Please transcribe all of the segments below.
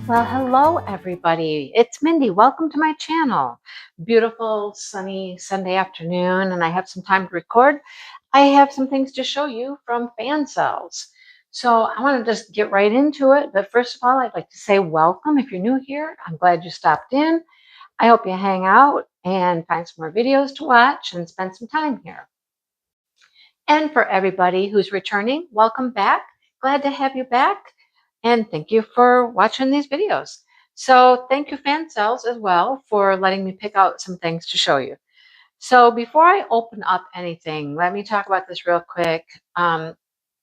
Well, hello everybody. It's Mindy. Welcome to my channel. Beautiful sunny Sunday afternoon, and I have some time to record. I have some things to show you from Fansells. So I want to just get right into it. But first of all, I'd like to say welcome. If you're new here, I'm glad you stopped in. I hope you hang out and find some more videos to watch and spend some time here. And for everybody who's returning, welcome back. Glad to have you back. And thank you for watching these videos. So thank you, Fansells, as well, for letting me pick out some things to show you. So before I open up anything, let me talk about this real quick.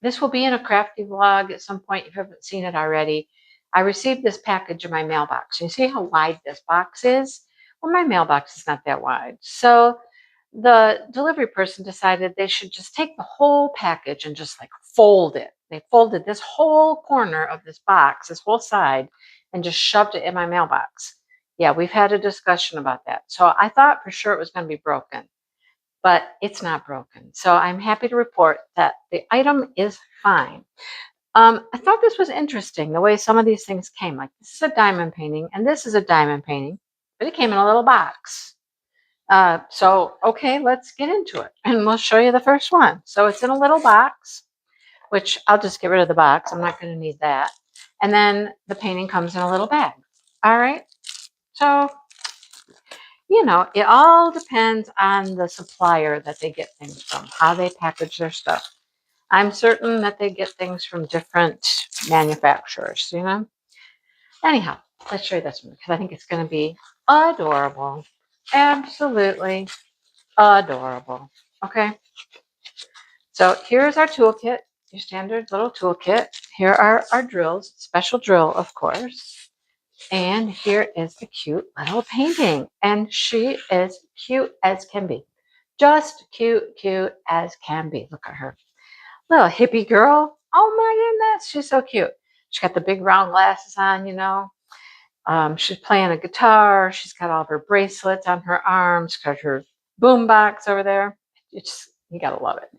This will be in a crafty vlog at some point if you haven't seen it already. I received this package in my mailbox. You see how wide this box is? Well, my mailbox is not that wide. So the delivery person decided they should just take the whole package and just like fold it. They folded this whole corner of this box, this whole side, and just shoved it in my mailbox. Yeah, we've had a discussion about that. So I thought for sure it was going to be broken, but it's not broken. So I'm happy to report that the item is fine. I thought this was interesting, the way some of these things came. Like this is a diamond painting, and this is a diamond painting, but it came in a little box. Okay, let's get into it, and we'll show you the first one. So it's in a little box, which I'll just get rid of the box. I'm not going to need that. And then the painting comes in a little bag. All right. So, you know, it all depends on the supplier that they get things from, how they package their stuff. I'm certain that they get things from different manufacturers, you know. Anyhow, let's show you this one because I think it's going to be adorable. Absolutely adorable. Okay. So here's our toolkit, your standard little toolkit. Here are our drills, special drill, of course. And here is the cute little painting. And she is cute as can be. Just cute, cute as can be. Look at her. Little hippie girl. Oh my goodness, she's so cute. She's got the big round glasses on, you know. She's playing a guitar. She's got all of her bracelets on her arms. Got her boombox over there. You gotta love it.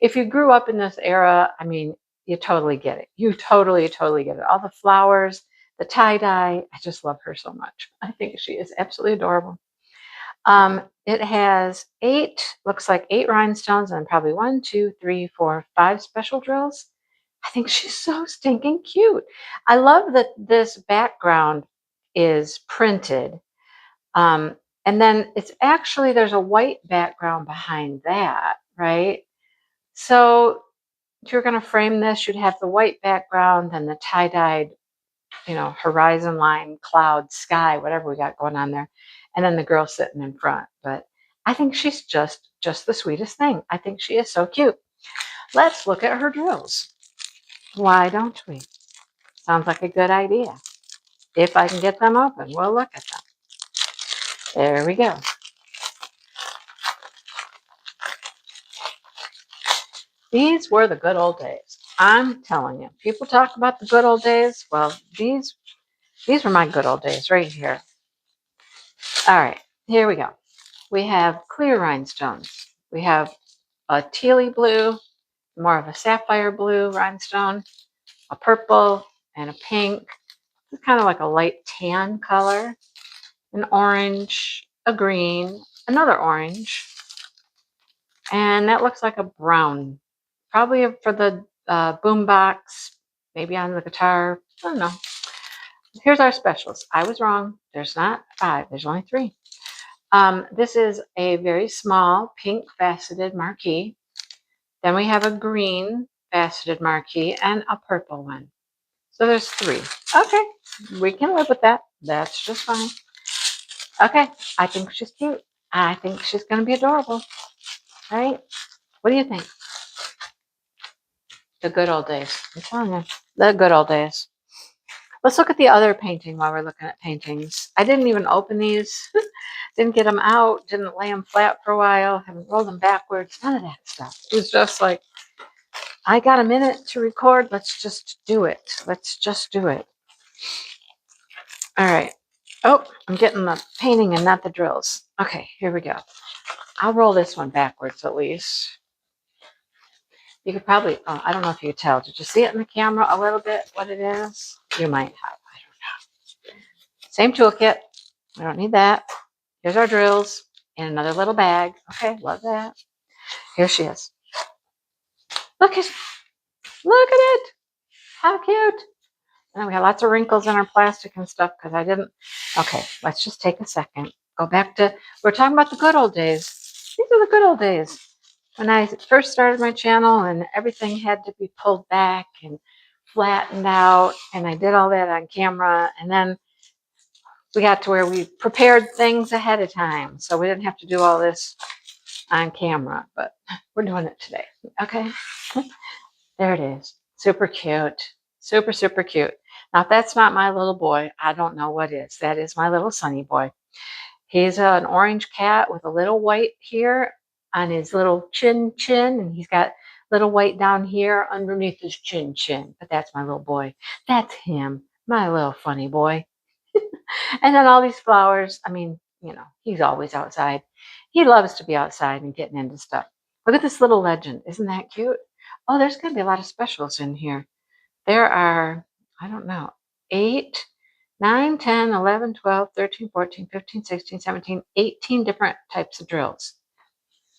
If you grew up in this era, I mean, you totally get it. You totally get it. All the flowers, the tie-dye. I just love her so much. I think she is absolutely adorable. It has looks like 8 rhinestones and probably 1, 2, 3, 4, 5 special drills. I think she's so stinking cute. I love that this background is printed. And then it's actually, there's a white background behind that, right? So if you're going to frame this, you'd have the white background and the tie-dyed, you know, horizon line, cloud, sky, whatever we got going on there. And then the girl sitting in front. But I think she's just the sweetest thing. I think she is so cute. Let's look at her drills. Why don't we? Sounds like a good idea. If I can get them open, we'll look at them. There we go. These were the good old days. I'm telling you, people talk about the good old days. Well, these were my good old days right here. All right, here we go. We have clear rhinestones. We have a tealy blue, more of a sapphire blue rhinestone, a purple, and a pink. It's kind of like a light tan color, an orange, a green, another orange, and that looks like a brown, probably for the boombox, maybe on the guitar. I don't know. Here's our specials. I was wrong. There's not 5. There's only 3. This is a very small pink faceted marquee. Then we have a green faceted marquee and a purple one. So there's 3. Okay, we can live with that. That's just fine. Okay, I think she's cute. I think she's going to be adorable. Right? What do you think? The good old days. I'm telling you, the good old days. Let's look at the other painting while we're looking at paintings. I didn't even open these. Didn't get them out. Didn't lay them flat for a while. Haven't rolled them backwards. None of that stuff. It was just like, I got a minute to record. Let's just do it. Let's just do it. All right. Oh, I'm getting the painting and not the drills. Okay, here we go. I'll roll this one backwards at least. You could probably, I don't know if you could tell. Did you see it in the camera a little bit, what it is? You might have. I don't know. Same toolkit. We don't need that. Here's our drills in another little bag. Okay, love that. Here she is. Look at it. How cute. And we got lots of wrinkles in our plastic and stuff because I didn't. Okay, let's just take a second. Go back to, we're talking about the good old days. These are the good old days. When I first started my channel and everything had to be pulled back and flattened out, and I did all that on camera, and then we got to where we prepared things ahead of time, so we didn't have to do all this on camera, but we're doing it today. Okay, there it is. Super cute. Super, super cute. Now, if that's not my little boy, I don't know what is. That is my little Sunny boy. He's an orange cat with a little white here on his little chin, and he's got little white down here underneath his chin. But that's my little boy. That's him, my little funny boy. And then all these flowers. I mean, you know, he's always outside. He loves to be outside and getting into stuff. Look at this little legend. Isn't that cute? Oh, there's going to be a lot of specials in here. There are, I don't know, 8, 9, 10, 11, 12, 13, 14, 15, 16, 17, 18 different types of drills.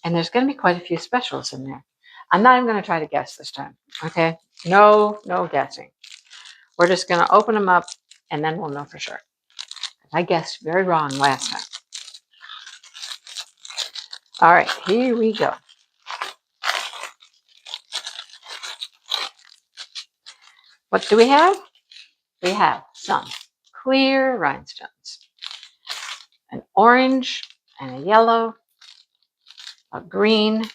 And there's going to be quite a few specials in there. I'm not even going to try to guess this time, okay? No guessing. We're just going to open them up, and then we'll know for sure. I guessed very wrong last time. All right, here we go. What do we have? We have some clear rhinestones, an orange and a yellow, a green,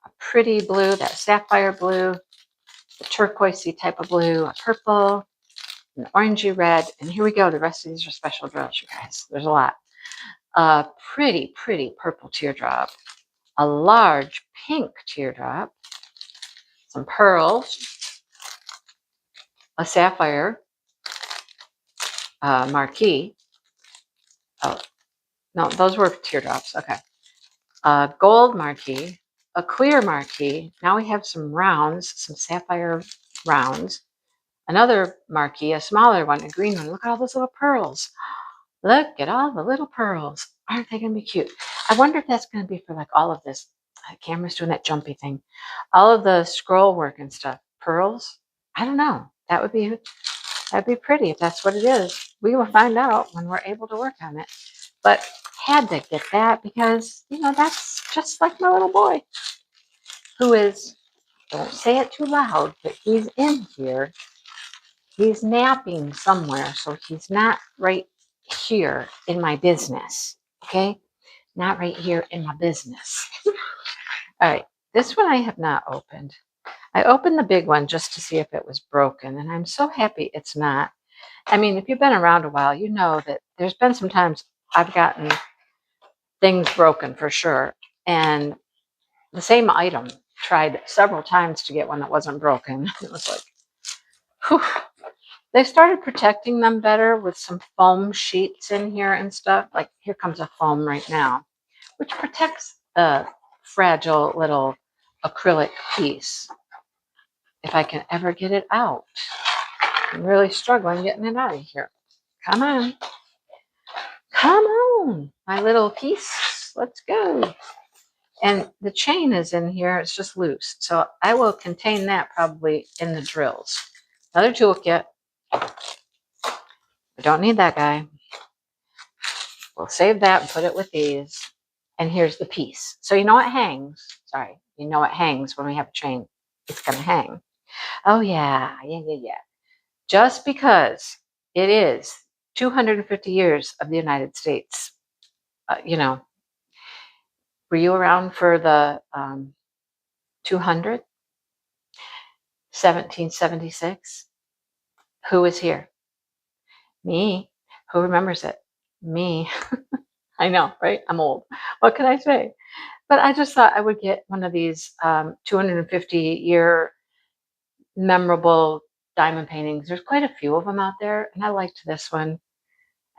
a pretty blue, that sapphire blue, the turquoisey type of blue, a purple, an orangey red, and here we go. The rest of these are special drills, you guys. There's a lot. A pretty, pretty purple teardrop, a large pink teardrop, some pearls, a sapphire marquee. Oh, no, those were teardrops. Okay. A gold marquee, a clear marquee. Now we have some rounds, some sapphire rounds. Another marquee, a smaller one, a green one. Look at all those little pearls. Look at all the little pearls. Aren't they going to be cute? I wonder if that's going to be for like all of this. The camera's doing that jumpy thing. All of the scroll work and stuff. Pearls? I don't know. That'd be pretty if that's what it is. We will find out when we're able to work on it. But had to get that because, you know, that's just like my little boy who is, don't say it too loud, but he's in here. He's napping somewhere, so he's not right here in my business, okay? Not right here in my business. All right, this one I have not opened. I opened the big one just to see if it was broken, and I'm so happy it's not. I mean, if you've been around a while, you know that there's been some times I've gotten things broken for sure, and the same item, tried several times to get one that wasn't broken. It was like, whew. They started protecting them better with some foam sheets in here and stuff. Like here comes a foam right now, which protects the fragile little acrylic piece. If I can ever get it out. I'm really struggling getting it out of here. Come on. Come on, my little piece. Let's go. And the chain is in here. It's just loose. So I will contain that probably in the drills. Another toolkit. We don't need that guy. We'll save that and put it with these. And here's the piece. So you know it hangs. Sorry. You know it hangs when we have a chain. It's going to hang. Oh, yeah. Yeah. Just because it is 250 years of the United States. You know, were you around for the 200? 1776? Who was here? Me. Who remembers it? Me. I know, right? I'm old. What can I say? But I just thought I would get one of these 250-year memorable diamond paintings. There's quite a few of them out there, and I liked this one.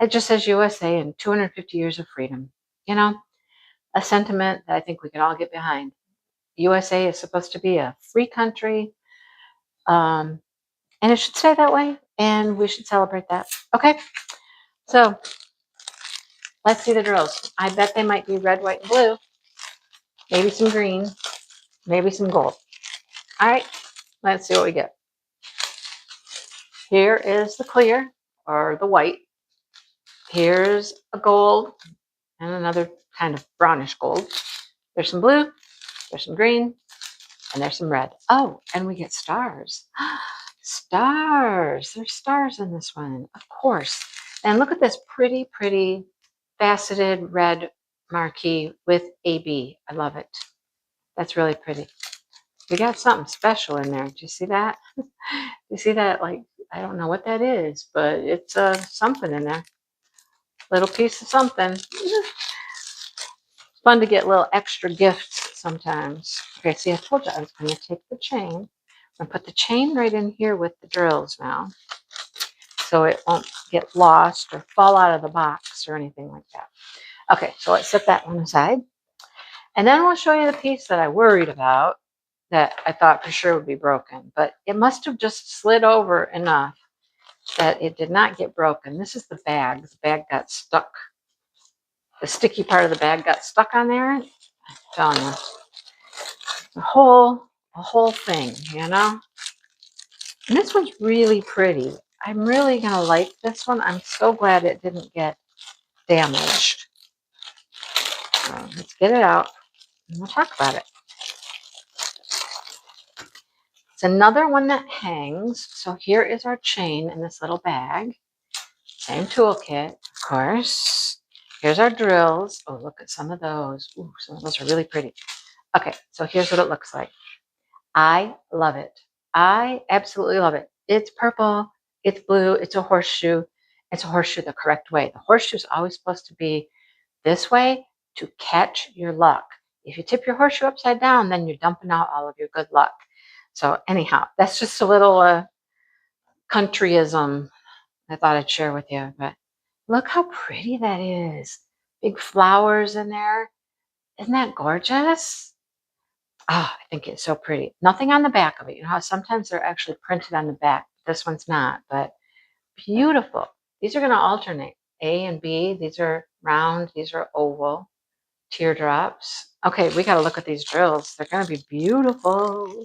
It just says USA and 250 years of freedom. You know, a sentiment that I think we can all get behind. USA is supposed to be a free country, and it should stay that way, and we should celebrate that. Okay, So let's see the drills. I bet they might be red, white, and blue. Maybe some green. Maybe some gold. All right, let's see what we get. Here is the clear, or the white. Here's a gold and another kind of brownish gold. There's some blue, there's some green, and there's some red. Oh, and we get stars. Stars. There's stars in this one, of course. And look at this pretty, pretty faceted red marquee with AB. I love it. That's really pretty. We got something special in there. Do you see that? You see that? Like, I don't know what that is, but it's something in there. Little piece of something. Fun to get little extra gifts sometimes. Okay, see, I told you I was going to take the chain. I'm going to put the chain right in here with the drills now, so it won't get lost or fall out of the box or anything like that. Okay, so let's set that one aside. And then we'll show you the piece that I worried about that I thought for sure would be broken, but it must have just slid over enough that it did not get broken. This is the bag. The bag got stuck. The sticky part of the bag got stuck on there. I'm telling you, a whole thing, you know. And this one's really pretty. I'm really gonna like this one. I'm so glad it didn't get damaged. So let's get it out and we'll talk about it. It's another one that hangs. So here is our chain in this little bag. Same toolkit, of course. Here's our drills. Oh, look at some of those. Ooh, some of those are really pretty. Okay, so here's what it looks like. I love it. I absolutely love it. It's purple, it's blue, it's a horseshoe. It's a horseshoe the correct way. The horseshoe is always supposed to be this way to catch your luck. If you tip your horseshoe upside down, then you're dumping out all of your good luck. So anyhow, that's just a little countryism I thought I'd share with you. But look how pretty that is. Big flowers in there. Isn't that gorgeous? Oh, I think it's so pretty. Nothing on the back of it. You know how sometimes they're actually printed on the back. This one's not, but beautiful. These are going to alternate. A and B. These are round. These are oval. Teardrops. Okay, we got to look at these drills. They're going to be beautiful.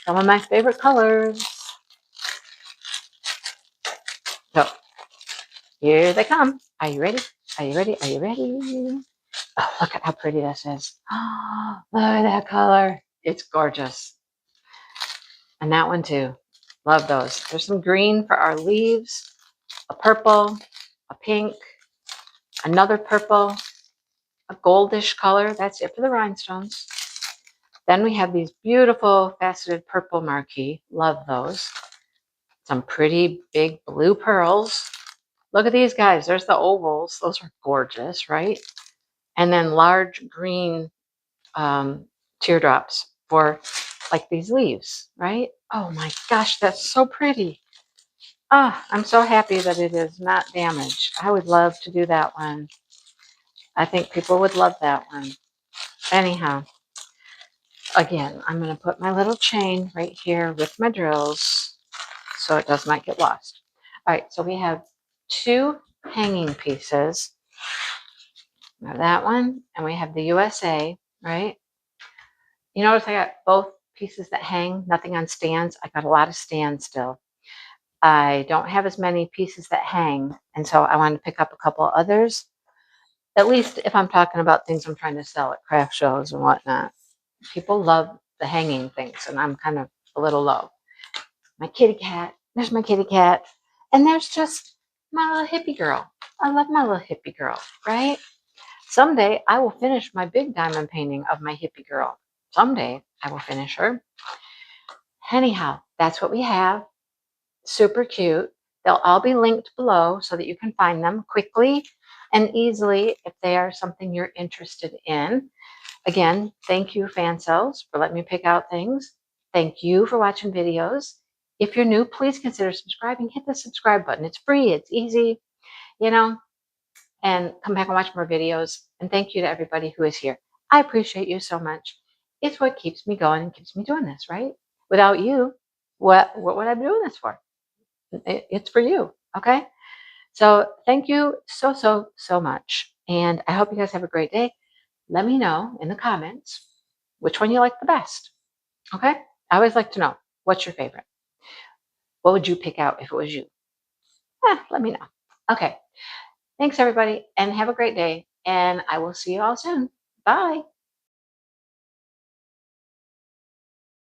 Some of my favorite colors. So here they come. Are you ready? Are you ready? Are you ready? Oh, look at how pretty this is. Oh, look at that color. It's gorgeous. And that one too. Love those. There's some green for our leaves, a purple, a pink, another purple, a goldish color. That's it for the rhinestones. Then we have these beautiful faceted purple marquee. Love those. Some pretty big blue pearls. Look at these guys. There's the ovals. Those are gorgeous, right? And then large green teardrops for like these leaves, right? Oh my gosh, that's so pretty. Ah, I'm so happy that it is not damaged. I would love to do that one. I think people would love that one. Anyhow, again, I'm going to put my little chain right here with my drills so it does not get lost. All right, so we have two hanging pieces. We have that one, and we have the USA, right? You notice I got both pieces that hang, nothing on stands. I got a lot of stands still. I don't have as many pieces that hang, and so I wanted to pick up a couple others, at least if I'm talking about things I'm trying to sell at craft shows and whatnot. People love the hanging things, and I'm kind of a little low. My kitty cat. There's my kitty cat. And there's just my little hippie girl. I love my little hippie girl, right? Someday I will finish my big diamond painting of my hippie girl. Someday I will finish her. Anyhow, that's what we have. Super cute. They'll all be linked below so that you can find them quickly and easily if they are something you're interested in. Again, thank you, Fansells, for letting me pick out things. Thank you for watching videos. If you're new, please consider subscribing. Hit the subscribe button. It's free. It's easy, you know, and come back and watch more videos. And thank you to everybody who is here. I appreciate you so much. It's what keeps me going and keeps me doing this, right? Without you, what would I be doing this for? It's for you, okay? So thank you so, so, so much. And I hope you guys have a great day. Let me know in the comments which one you like the best. Okay? I always like to know what's your favorite. What would you pick out if it was you? Let me know. Okay. Thanks, everybody, and have a great day. And I will see you all soon. Bye.